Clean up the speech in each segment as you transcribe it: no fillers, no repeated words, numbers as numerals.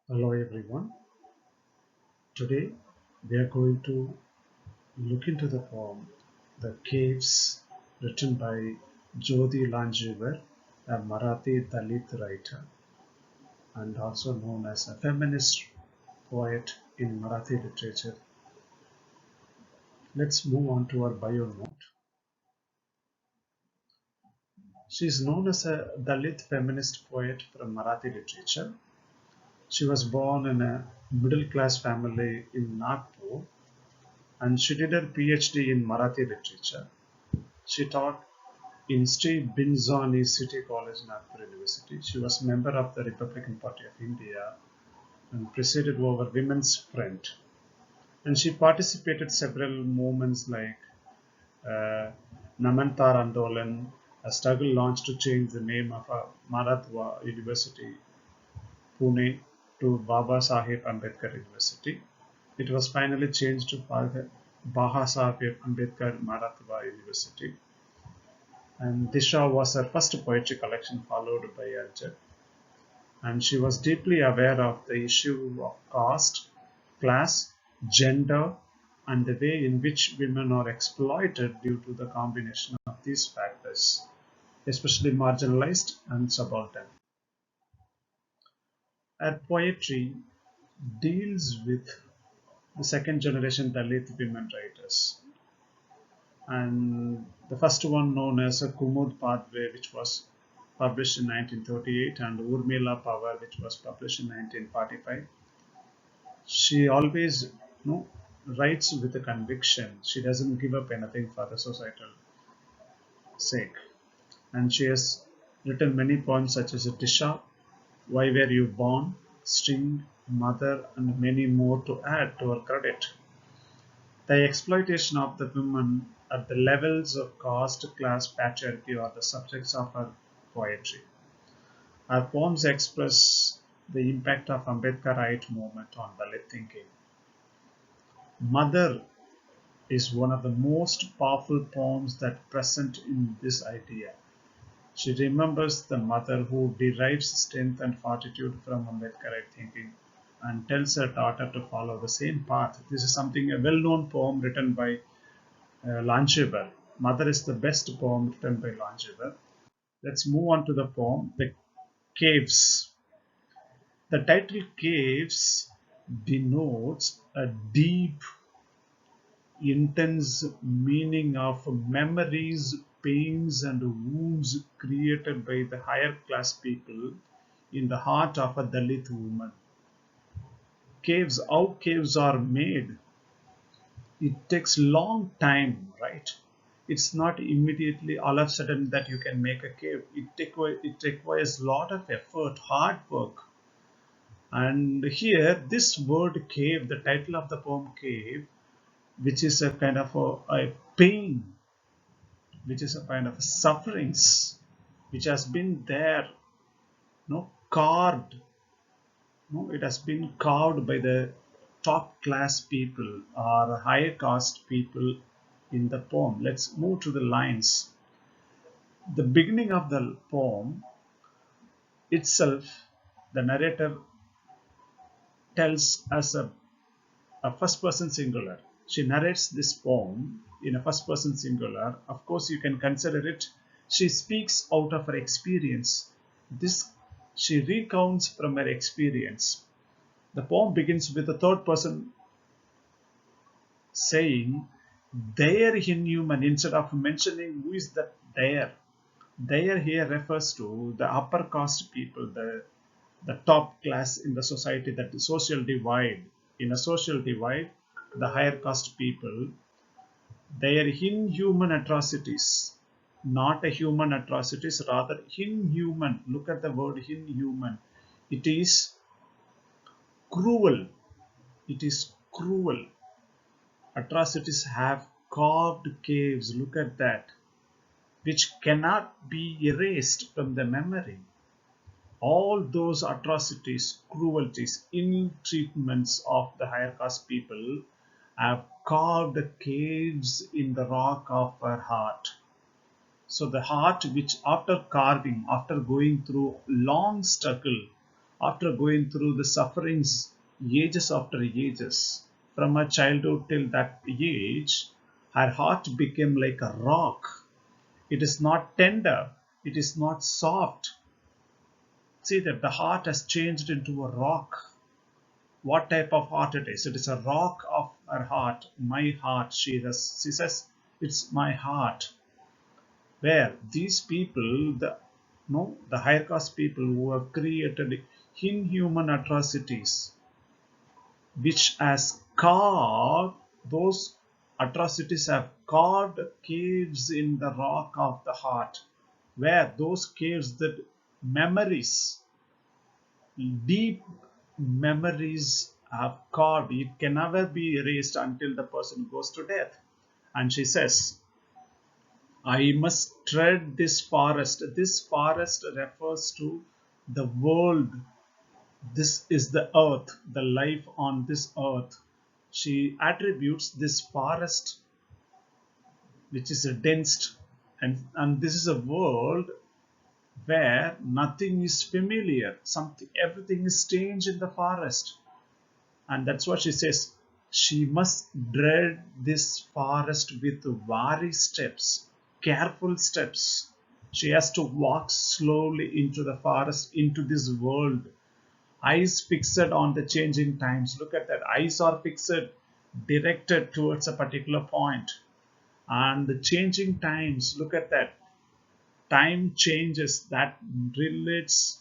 Hello everyone. Today we are going to look into the poem The Caves, written by Jyoti Lanjivar, a Marathi Dalit writer and also known as a feminist poet in Marathi literature. Let's move on to our bio note. She is known as a Dalit feminist poet from Marathi literature. She was born in a middle class family in Nagpur and she did her PhD in Marathi literature. She taught in Sri Binzani City College, Nagpur University. She was member of the Republican Party of India and presided over Women's Front. And she participated several movements like uh, Namantar Andolan, a struggle launched to change the name of Marathwada University, Pune, to Baba Saheb Ambedkar University. It was finally changed to Baha Saheb Ambedkar Marathwada University. And Disha was her first poetry collection, followed by Arjat. And she was deeply aware of the issue of caste, class, gender, and the way in which women are exploited due to the combination of these factors, especially marginalized and subaltern. Her poetry deals with the second generation Dalit women writers. And the first one known as a Kumud Pathway, which was published in 1938, and Urmila Power, which was published in 1945. She always writes with a conviction. She doesn't give up anything for the societal sake. And she has written many poems such as Disha, Why Were You Born, String, Mother, and many more to add to her credit. The exploitation of the women at the levels of caste, class, patriarchy are the subjects of her poetry. Her poems express the impact of Ambedkarite movement on Dalit thinking. Mother is one of the most powerful poems that present in this idea. She remembers the mother who derives strength and fortitude from Ambedkarite thinking and tells her daughter to follow the same path. This is something a well-known poem written by Lanchivar. Mother is the best poem written by Lanchivar. Let's move on to the poem, The Caves. The title Caves denotes a deep, intense meaning of memories, pains, and wounds created by the higher class people in the heart of a Dalit woman. Caves, how caves are made, it takes long time, right? It's not immediately all of a sudden that you can make a cave. It requires a lot of effort, hard work. And here, this word cave, the title of the poem Cave, which is a kind of a pain, which is a kind of sufferings, which has been there, carved. It has been carved by the top class people or higher caste people in the poem. Let's move to the lines. The beginning of the poem itself, the narrator tells us a first person singular. She narrates this poem in a first person singular. Of course, you can consider it. She speaks out of her experience. This she recounts from her experience. The poem begins with the third person saying their inhuman instead of mentioning who is that there. There here refers to the upper caste people, the top class in the society, that the social divide. In a social divide, the higher caste people, their inhuman atrocities, not a human atrocities, rather inhuman. Look at the word inhuman. It is cruel. It is cruel. Atrocities have carved caves. Look at that, which cannot be erased from the memory. All those atrocities, cruelties, ill treatments of the higher caste people have carved caves in the rock of her heart. So the heart which after carving, after going through long struggle, after going through the sufferings ages after ages, from her childhood till that age, her heart became like a rock. It is not tender, it is not soft. See that the heart has changed into a rock. What type of heart it is? It is a rock of her heart, my heart. She says, it's my heart. Where these people, the higher caste people who have created inhuman atrocities, which has carved, those atrocities have carved caves in the rock of the heart, where those caves, that memories, deep memories have carved, it can never be erased until the person goes to death. And she says, I must tread this forest. This forest refers to the world. This is the earth, the life on this earth. She attributes this forest, which is a dense, and this is a world where nothing is familiar. Everything is strange in the forest. And that's what she says. She must tread this forest with wary steps, careful steps. She has to walk slowly into the forest, into this world. Eyes fixed on the changing times. Look at that. Eyes are fixed, directed towards a particular point. And the changing times, look at that. Time changes, that relates,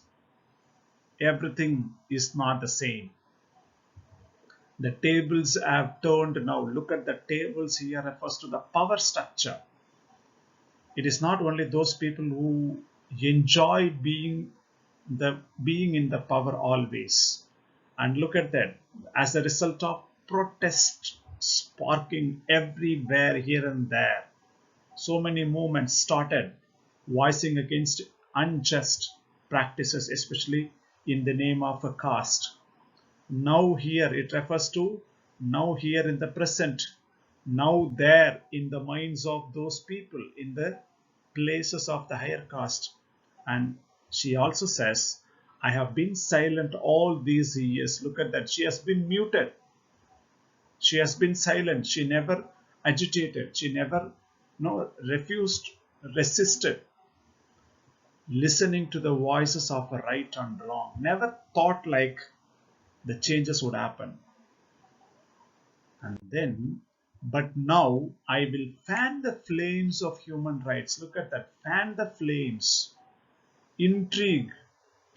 everything is not the same. The tables have turned now. Look at the tables here, refers to the power structure. It is not only those people who enjoy being in the power always. And look at that. As a result of protest sparking everywhere, here and there, so many movements started voicing against unjust practices, especially in the name of a caste. Now here it refers to now here in the present, now there in the minds of those people in the places of the higher caste. And she also says, I have been silent all these years. Look at that. She has been muted. She has been silent. She never agitated. She never refused, resisted listening to the voices of right and wrong. Never thought like the changes would happen. And then, but now I will fan the flames of human rights. Look at that. Fan the flames. Intrigue.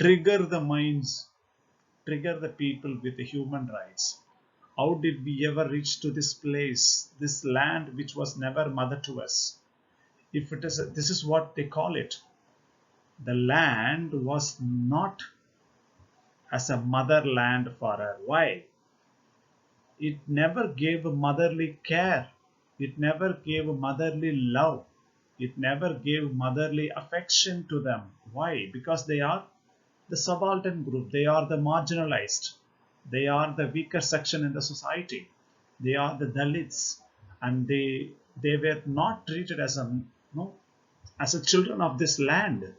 Trigger the minds. Trigger the people with the human rights. How did we ever reach to this place, this land which was never mother to us? If it is, this is what they call it. The land was not as a motherland for her. Why? It never gave motherly care. It never gave motherly love. It never gave motherly affection to them. Why? Because they are the subaltern group. They are the marginalized. They are the weaker section in the society. They are the Dalits, and they were not treated as as a children of this land.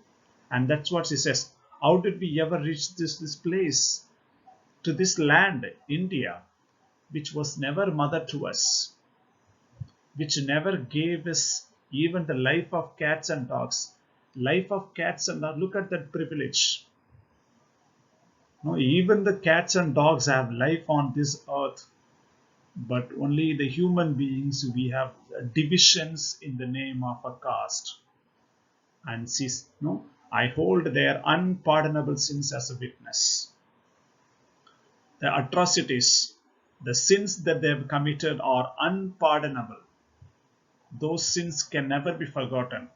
And that's what she says. How did we ever reach this place, to this land, India, which was never mother to us, which never gave us even the life of cats and dogs. Life of cats and dogs. Look at that privilege. No, even the cats and dogs have life on this earth, but only the human beings, we have divisions in the name of a caste. And I hold their unpardonable sins as a witness. The atrocities, the sins that they have committed are unpardonable. Those sins can never be forgotten.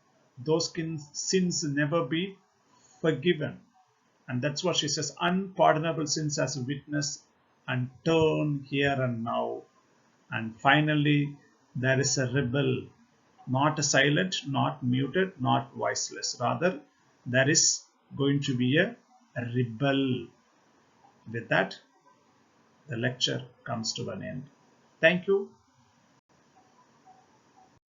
Those sins never be forgiven. And that's what she says, unpardonable sins as a witness, and turn here and now. And finally, there is a rebel, not a silent, not muted, not voiceless. Rather, there is going to be a rebel. With that, the lecture comes to an end. Thank you.